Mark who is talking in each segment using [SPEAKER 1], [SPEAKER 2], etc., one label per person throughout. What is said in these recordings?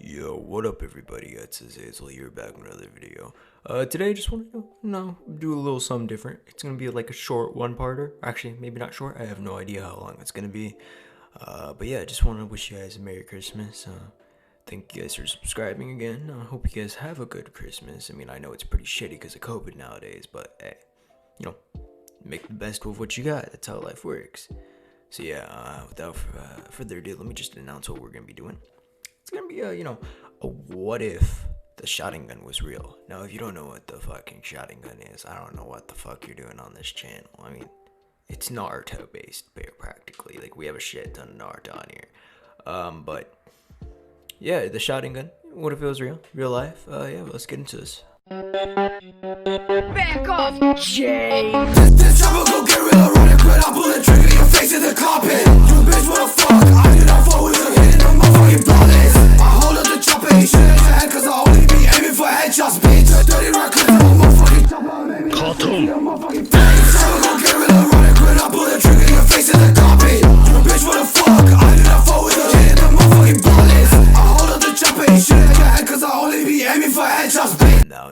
[SPEAKER 1] Yo, what up everybody, it's Azazel here back with another video. Today I just want to, do a little something different. It's going to be like a short one-parter. Actually, maybe not short, I have no idea how long it's going to be. But yeah, I just want to wish you guys a Merry Christmas. Thank you guys for subscribing again. I hope you guys have a good Christmas. I mean, I know it's pretty shitty because of COVID nowadays, but hey, make the best with what you got. That's how life works. So yeah, without further ado, let me just announce what we're going to be doing. It's gonna be a what if the Sharringan was real. Now, if you don't know what the fucking Sharringan is, I don't know what the fuck you're doing on this channel. I mean, it's Naruto based, practically. Like, we have a shit ton of Naruto on here. But, yeah, the Sharringan, what if it was real? Real life? Yeah, let's get into this.
[SPEAKER 2] Back off, James!
[SPEAKER 3] This time we'll go get real, running good. I'll pull the trigger, your face in the carpet. You bitch, what the fuck? I do not fall with a hit in the motherfucking ballast. I hold up the chopper, he shoot at your head, cause I only be aiming for headshots, bitch. Dirty records, I'm a motherfucking chopper, baby. Cartoon. This time we'll go get real, running good. I'll pull the trigger, your face in the carpet. You bitch, what the fuck? I do not fall with a hit in the motherfucking ballast. I hold up the chopper, he shoot at your head, cause I only be aiming for headshots, bitch.
[SPEAKER 1] No,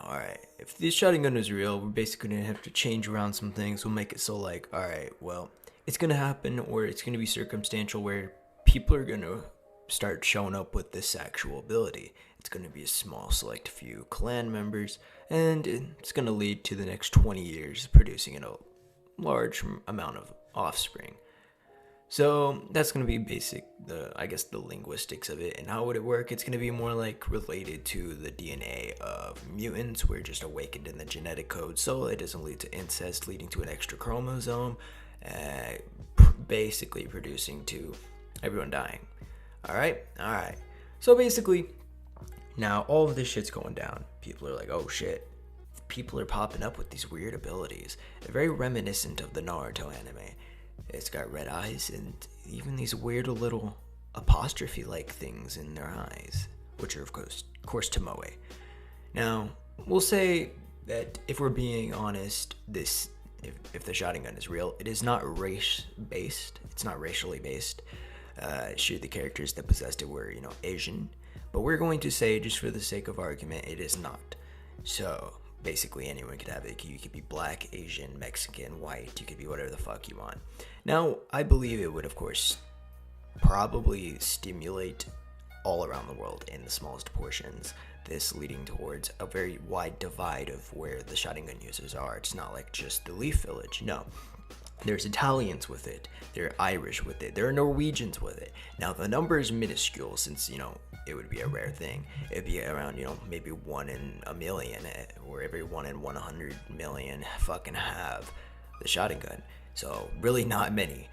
[SPEAKER 1] alright. If the Sharringan is real, we're basically gonna have to change around some things. We'll make it so, like, alright, well, it's gonna happen, or it's gonna be circumstantial where people are gonna start showing up with this actual ability. It's gonna be a small select few clan members, and it's gonna lead to the next 20 years producing a large amount of offspring. So that's going to be the linguistics of it. And how would it work? It's going to be more like related to the DNA of mutants. We're just awakened in the genetic code, so it doesn't lead to incest, leading to an extra chromosome, basically producing to everyone dying. Alright. So basically, now all of this shit's going down. People are like, oh shit. People are popping up with these weird abilities. They're very reminiscent of the Naruto anime. It's got red eyes and even these weird little apostrophe-like things in their eyes, which are of course Tomoe. Now, we'll say that if we're being honest, if the Sharringan is real, it is not race-based. It's not racially based. Sure, the characters that possessed it were, Asian, but we're going to say, just for the sake of argument, it is not. So basically anyone could have it. You could be black, Asian, Mexican, white. You could be whatever the fuck you want. Now, I believe it would, of course, probably stimulate all around the world in the smallest portions. This leading towards a very wide divide of where the Sharringan users are. It's not like just the Leaf Village. No. There's Italians with it, there are Irish with it, there are Norwegians with it. Now the number is minuscule since, it would be a rare thing. It'd be around, maybe 1 in a million, or every 1 in 100 million fucking have the Sharringan. So really not many.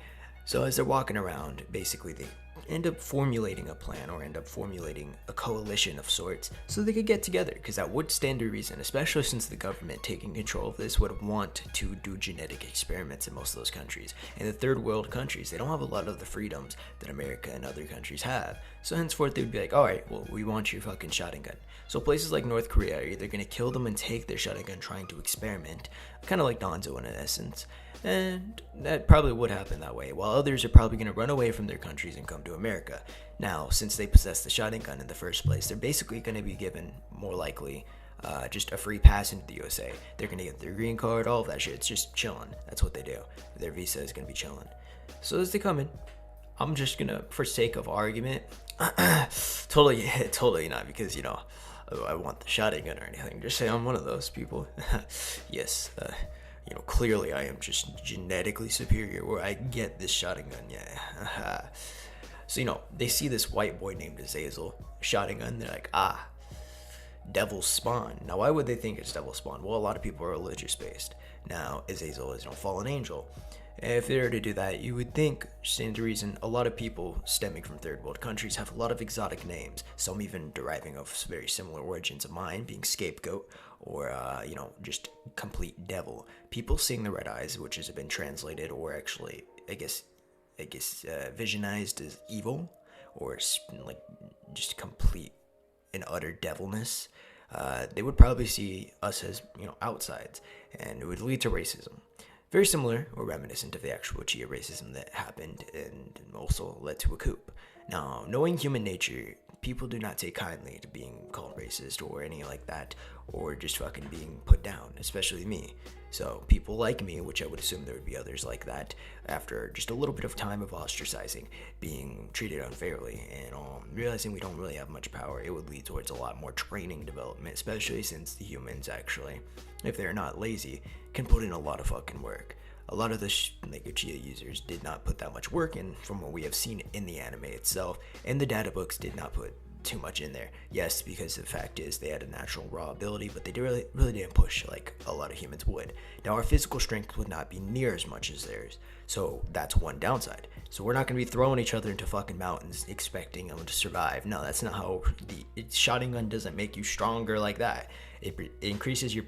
[SPEAKER 1] So as they're walking around, basically they end up formulating a plan or end up formulating a coalition of sorts so they could get together, because that would stand to reason, especially since the government taking control of this would want to do genetic experiments in most of those countries. In the third world countries, they don't have a lot of the freedoms that America and other countries have, so henceforth they would be like, alright, well, we want your fucking Sharringan. So places like North Korea are either going to kill them and take their Sharringan trying to experiment, kind of like Donzo in essence, and that probably would happen that way, while others are probably going to run away from their countries and come to America. Now, since they possess the Sharringan in the first place, they're basically going to be given, more likely, just a free pass into the USA. They're going to get their green card, all of that shit. It's just chilling. That's what they do. Their visa is going to be chilling. So as they come in, I'm just going to, for sake of argument, totally not, because, I want the Sharringan or anything. Just say I'm one of those people. Yes, clearly I am just genetically superior, where I get this Sharringan, yeah. So, they see this white boy named Azazel, Sharringan, they're like, Devil's Spawn. Now, why would they think it's Devil's Spawn? Well, a lot of people are religious based. Now, Azazel is, fallen angel. If they were to do that, you would think, stand to reason, a lot of people stemming from third world countries have a lot of exotic names, some even deriving of very similar origins of mine, being scapegoat, or, just complete devil. People seeing the red eyes, which has been translated, or actually, I guess, visionized as evil, or like just complete and utter devilness, they would probably see us as, outsides, and it would lead to racism. Very similar or reminiscent of the actual Chia racism that happened and also led to a coup. Now, knowing human nature, people do not take kindly to being called racist or any like that, or just fucking being put down, especially me. So people like me, which I would assume there would be others like that, after just a little bit of time of ostracizing, being treated unfairly, and realizing we don't really have much power, it would lead towards a lot more training development, especially since the humans actually, if they're not lazy, can put in a lot of fucking work. A lot of the Uchiha users did not put that much work in from what we have seen in the anime itself, and the data books did not put too much in there. Yes, because the fact is they had a natural raw ability, but they really didn't push like a lot of humans would. Now our physical strength would not be near as much as theirs, so that's one downside. So we're not going to be throwing each other into fucking mountains expecting them to survive. No, that's not how Sharringan doesn't make you stronger like that. It increases your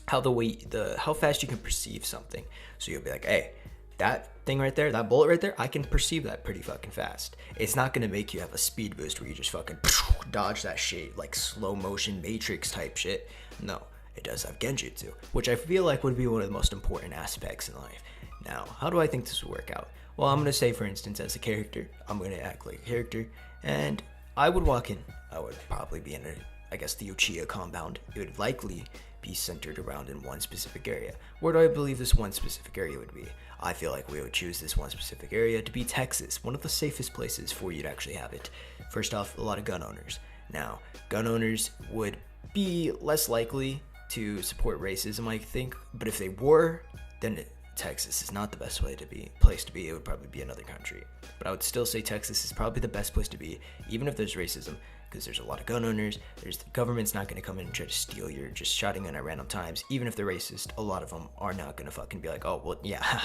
[SPEAKER 1] how fast you can perceive something. So you'll be like, hey, that thing right there, that bullet right there, I can perceive that pretty fucking fast. It's not gonna make you have a speed boost where you just fucking dodge that shit like slow motion Matrix type shit. No, it does have genjutsu, which I feel like would be one of the most important aspects in life. Now, how do I think this will work out? Well, I'm gonna say, for instance, as a character, I'm gonna act like a character, and I would walk in. I would probably be in the Uchiha compound. It would likely be centered around in one specific area. Where do I believe this one specific area would be? I feel like we would choose this one specific area to be Texas, one of the safest places for you to actually have it. First off, a lot of gun owners. Now, gun owners would be less likely to support racism, I think, but if they were, then Texas is not the best place to be. It would probably be another country. But I would still say Texas is probably the best place to be, even if there's racism, because there's a lot of gun owners. The government's not going to come in and try to steal your just shotgun at random times. Even if they're racist, a lot of them are not going to fucking be like, oh, well, yeah,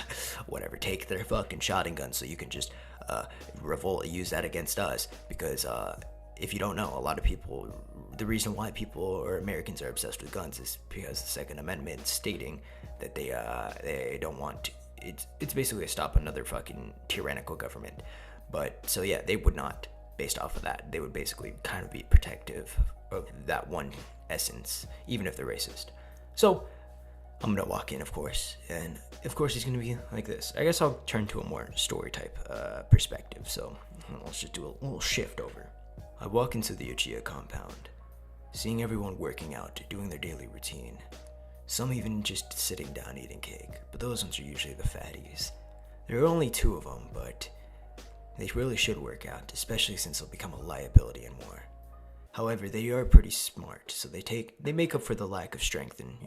[SPEAKER 1] whatever, take their fucking shotgun so you can just revolt, use that against us. Because if you don't know, a lot of people, the reason why people or Americans are obsessed with guns is because the Second Amendment stating that they don't want to, it's basically to stop another fucking tyrannical government. But so yeah, they would not. Based off of that, they would basically kind of be protective of that one essence, even if they're racist. So I'm gonna walk in, of course, and of course he's gonna be like this. I guess I'll turn to a more story type perspective. So let's just do a little shift over. I walk into the Uchiha compound, seeing everyone working out, doing their daily routine. Some even just sitting down eating cake, but those ones are usually the fatties. There are only 2 of them, but they really should work out, especially since they'll become a liability and more. However, they are pretty smart, so they make up for the lack of strength and,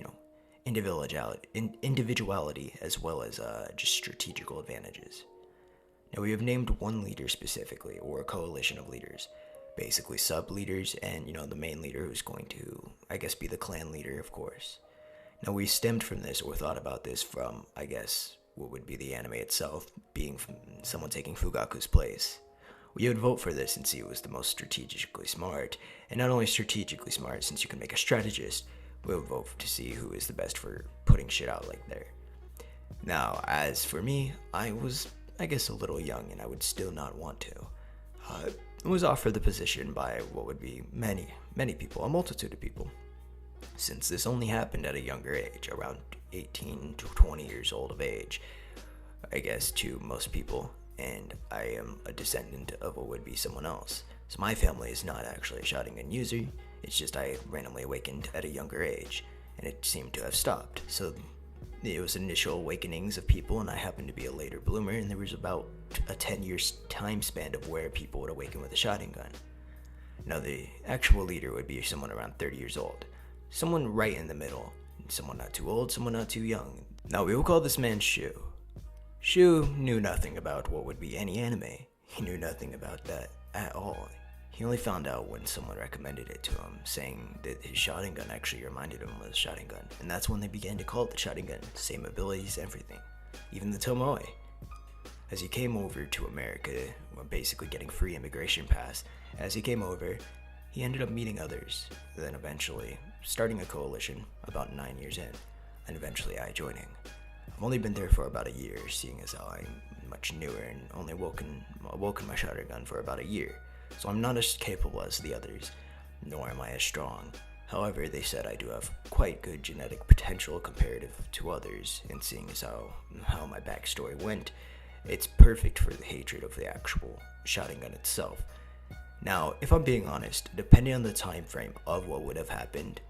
[SPEAKER 1] individuality as well as just strategical advantages. Now we have named one leader specifically, or a coalition of leaders, basically sub-leaders and, the main leader who's going to, I guess, be the clan leader, of course. Now we stemmed from this or thought about this from, I guess, what would be the anime itself, being from someone taking Fugaku's place. We would vote for this and see who was the most strategically smart, and not only strategically smart, since you can make a strategist, we would vote to see who is the best for putting shit out like there. Now, as for me, I was, I guess, a little young, and I would still not want to. I was offered the position by what would be many people, a multitude of people. Since this only happened at a younger age, around 18 to 20 years old of age, I guess, to most people, and I am a descendant of what would be someone else. So my family is not actually a Sharringan user, it's just I randomly awakened at a younger age, and it seemed to have stopped. So it was initial awakenings of people, and I happened to be a later bloomer, and there was about a 10-year time span of where people would awaken with a Sharringan. Now the actual leader would be someone around 30 years old. Someone right in the middle. Someone not too old, someone not too young. Now we will call this man Shu. Shu knew nothing about what would be any anime. He knew nothing about that at all. He only found out when someone recommended it to him, saying that his Sharringan actually reminded him of a Sharringan. And that's when they began to call it the Sharringan. Same abilities, everything. Even the Tomoe. As he came over to America, basically getting free immigration pass, as he came over, he ended up meeting others, then eventually starting a coalition about 9 years in, and eventually I joining. I've only been there for about a year, seeing as how I'm much newer and only woken my Sharringan for about a year, so I'm not as capable as the others, nor am I as strong. However, they said I do have quite good genetic potential comparative to others, and seeing as how my backstory went, it's perfect for the hatred of the actual Sharringan itself. Now, if I'm being honest, depending on the time frame of what would have happened,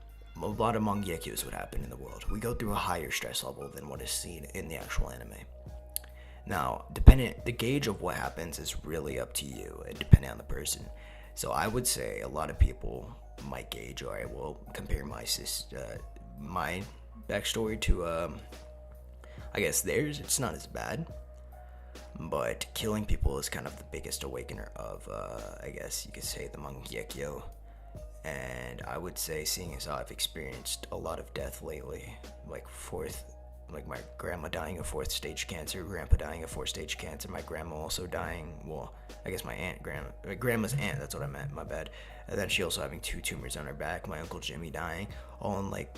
[SPEAKER 1] a lot of mangekyous would happen in the world. We go through a higher stress level than what is seen in the actual anime. Now, the gauge of what happens is really up to you and depending on the person. So I would say a lot of people might gauge, or I will compare my backstory to, I guess theirs. It's not as bad, but killing people is kind of the biggest awakener of, I guess you could say, the Mangekyo. And I would say, seeing as I've experienced a lot of death lately, like my grandma dying of 4th stage cancer, grandpa dying of 4th stage cancer, my grandma also dying, well, I guess my grandma's aunt, that's what I meant, my bad. And then she also having 2 tumors on her back, my Uncle Jimmy dying, all in like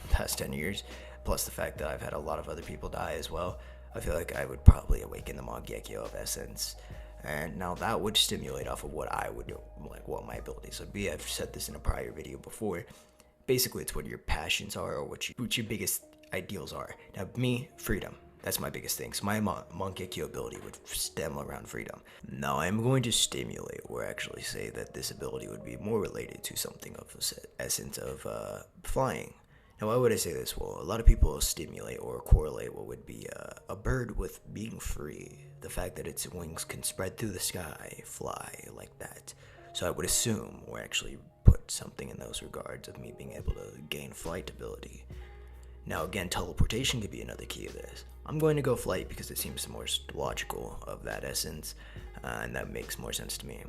[SPEAKER 1] past 10 years, plus the fact that I've had a lot of other people die as well. I feel like I would probably awaken the Mangekyo of Essence. And now that would stimulate off of what I would do, like what my abilities would be. I've said this in a prior video before. Basically, it's what your passions are, or what your biggest ideals are. Now, me, freedom. That's my biggest thing. So my Mangekyo ability would stem around freedom. Now, I'm going to stimulate, or actually say that this ability would be more related to something of the essence of flying. Now, why would I say this? Well, a lot of people stimulate or correlate what would be a bird with being free. The fact that its wings can spread through the sky, fly like that. So I would assume, or actually put something in those regards, of me being able to gain flight ability. Now, again, teleportation could be another key of this. I'm going to go flight because it seems more logical of that essence, and that makes more sense to me.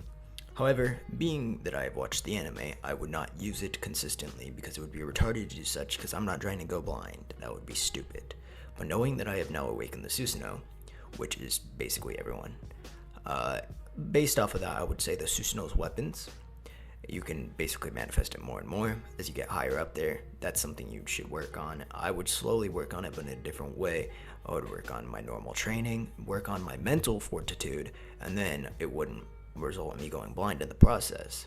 [SPEAKER 1] However, being that I have watched the anime, I would not use it consistently because it would be retarded to do such, because I'm not trying to go blind. That would be stupid. But knowing that I have now awakened the Susanoo, which is basically everyone, based off of that, I would say the Susanoo's weapons, you can basically manifest it more and more as you get higher up there. That's something you should work on. I would slowly work on it, but in a different way. I would work on my normal training, work on my mental fortitude, and then it wouldn't result in me going blind in the process.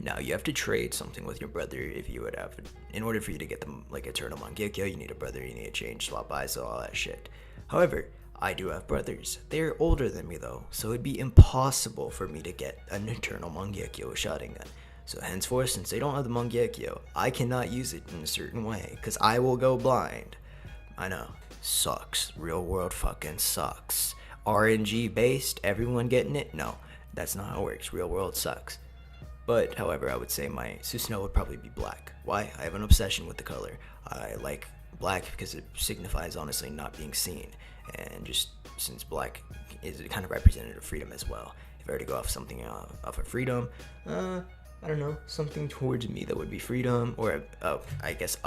[SPEAKER 1] Now, you have to trade something with your brother if you would have, in order for you to get them like Eternal Mangekyo, you need a brother, you need to change, swap eyes, all that shit. However, I do have brothers. They're older than me though, so it'd be impossible for me to get an Eternal Mangekyo with Sharringan. So henceforth, since they don't have the Mangekyo, I cannot use it in a certain way, because I will go blind. I know, sucks. Real world fucking sucks. RNG based, everyone getting it? No, that's not how it works. Real world sucks. But, however, I would say my Susanoo would probably be black. Why? I have an obsession with the color. I like black because it signifies, honestly, not being seen. And just since black is kind of representative of freedom as well. If I were to go off something off of freedom, I don't know, something towards me that would be freedom, or I guess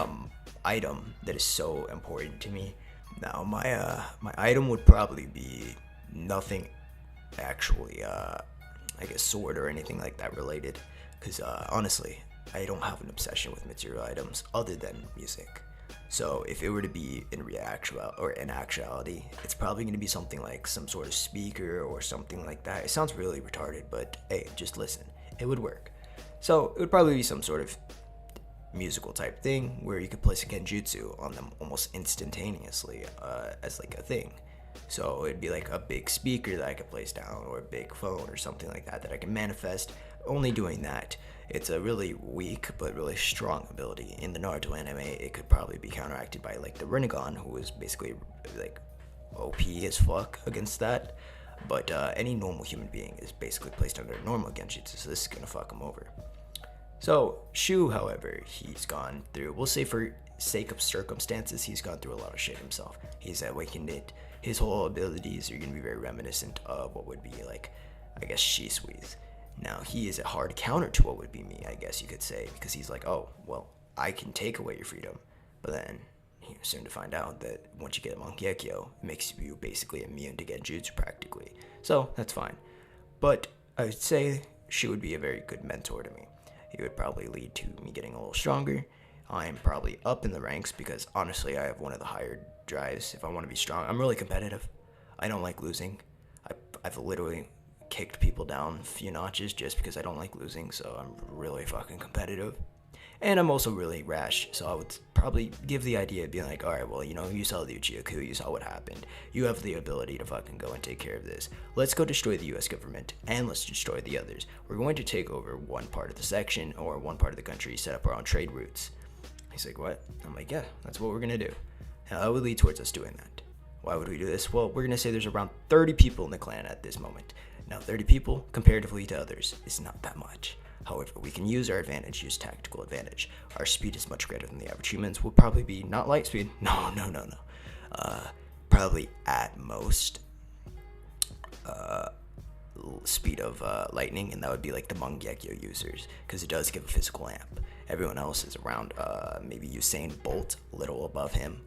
[SPEAKER 1] item that is so important to me. Now, my item would probably be nothing actually, I guess, sword or anything like that related, because honestly, I don't have an obsession with material items other than music. So if it were to be in actuality, it's probably going to be something like some sort of speaker or something like that. It sounds really retarded, but hey, just listen, it would work. So it would probably be some sort of musical type thing where you could place a genjutsu on them almost instantaneously as like a thing. So it'd be like a big speaker that I could place down, or a big phone or something like that I can manifest. Only doing that, it's a really weak but really strong ability. In the Naruto anime, it could probably be counteracted by like the Rinnegan, who is basically like OP as fuck against that. But any normal human being is basically placed under normal genjutsu, so this is gonna fuck him over. So Shu, however, he's gone through, we'll say for sake of circumstances, he's gone through a lot of shit himself. He's awakened it. His whole abilities are going to be very reminiscent of what would be like, I guess, Shisui. Now, he is a hard counter to what would be me, I guess you could say, because he's like, oh, well, I can take away your freedom, but then you're soon to find out that once you get a Mangekyo, it makes you basically immune to Genjutsu practically. So, that's fine. But I would say she would be a very good mentor to me. He would probably lead to me getting a little stronger. I'm probably up in the ranks because, honestly, I have one of the higher drives if I want to be strong. I'm really competitive. I don't like losing. I've literally kicked people down a few notches just because I don't like losing, so I'm really fucking competitive. And I'm also really rash, so I would probably give the idea of being like, alright, well, you saw the Uchiha coup, you saw what happened. You have the ability to fucking go and take care of this. Let's go destroy the US government, and let's destroy the others. We're going to take over one part of the section, or one part of the country, set up our own trade routes. He's like, what? I'm like, yeah, that's what we're gonna do. Now, that would lead towards us doing that. Why would we do this? Well, we're gonna say there's around 30 people in the clan at this moment. Now, 30 people, comparatively to others, is not that much. However, we can use our advantage, use tactical advantage. Our speed is much greater than the average humans. We'll probably be not light speed. No. Probably at most speed of lightning, and that would be like the Mangekyo users, because it does give a physical amp. Everyone else is around maybe Usain Bolt, a little above him.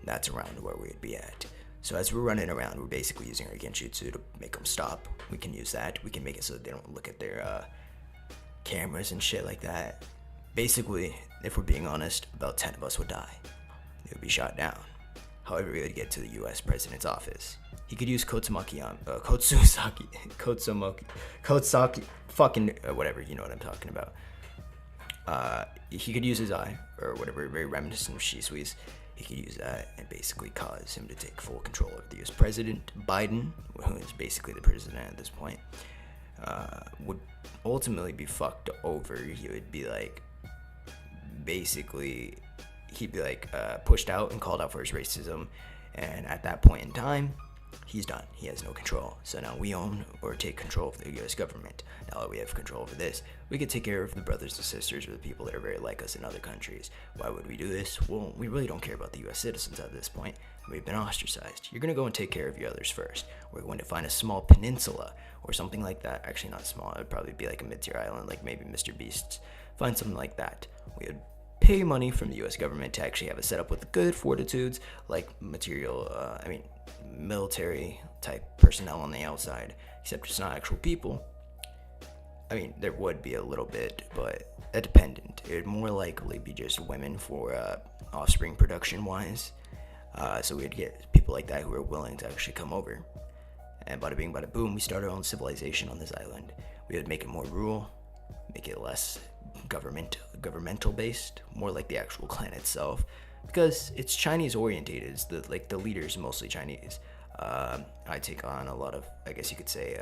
[SPEAKER 1] That's around where we'd be at. So as we're running around, we're basically using our Genjutsu to make them stop. We can use that. We can make it so that they don't look at their cameras and shit like that. Basically, if we're being honest, about 10 of us would die. They would be shot down. However, we would get to the US president's office. He could use Kotsumaki, fucking whatever, you know what I'm talking about. He could use his eye, or whatever, very reminiscent of Shisui's. He could use that and basically cause him to take full control of the US president. Biden, who is basically the president at this point, would ultimately be fucked over. He would be like, basically, he'd be like pushed out and called out for his racism, and at that point in time, he's done. He has no control. So now we own or take control of the US government. Now that we have control over this, we can take care of the brothers and sisters or the people that are very like us in other countries. Why would we do this? Well, we really don't care about the US citizens at this point. We've been ostracized. You're going to go and take care of your others first. We're going to find a small peninsula or something like that. Actually, not small. It would probably be like a mid-tier island, like maybe Mr. Beast's. Find something like that. We would pay money from the US government to actually have it set up with good fortitudes, like military type personnel on the outside, except it's not actual people. I mean, there would be a little bit, but that dependent. It would more likely be just women for offspring production wise. So we'd get people like that who are willing to actually come over. And bada bing, bada boom, we start our own civilization on this island. We would make it more rural, make it less governmental based, more like the actual clan itself, because it's Chinese orientated. It's the leaders mostly Chinese. I take on a lot of, I guess you could say,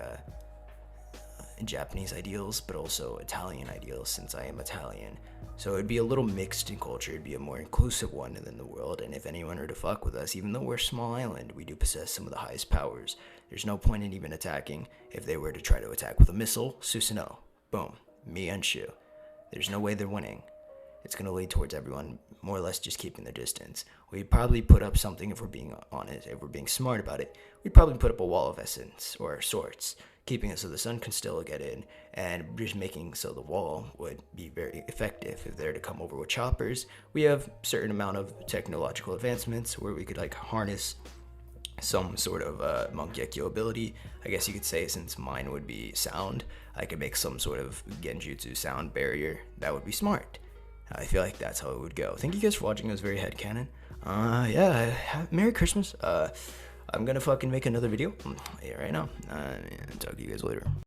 [SPEAKER 1] Japanese ideals, but also Italian ideals, since I am Italian. So it'd be a little mixed in culture. It'd be a more inclusive one than the world. And if anyone were to fuck with us, even though we're a small island, we do possess some of the highest powers. There's no point in even attacking. If they were to try to attack with a missile, Susanoo, boom, me and Shu. There's no way they're winning. It's going to lead towards everyone more or less just keeping their distance. We'd probably put up something, if we're being honest, if we're being smart about it, we'd probably put up a wall of essence or sorts, keeping it so the sun can still get in, and just making so the wall would be very effective. If they're to come over with choppers, we have certain amount of technological advancements where we could like harness some sort of Mangekyo ability, I guess you could say, since mine would be sound. I could make some sort of Genjutsu sound barrier. That would be smart. I feel like that's how it would go. Thank you guys for watching. It was very headcanon. Merry Christmas. I'm gonna fucking make another video right now. Talk to you guys later.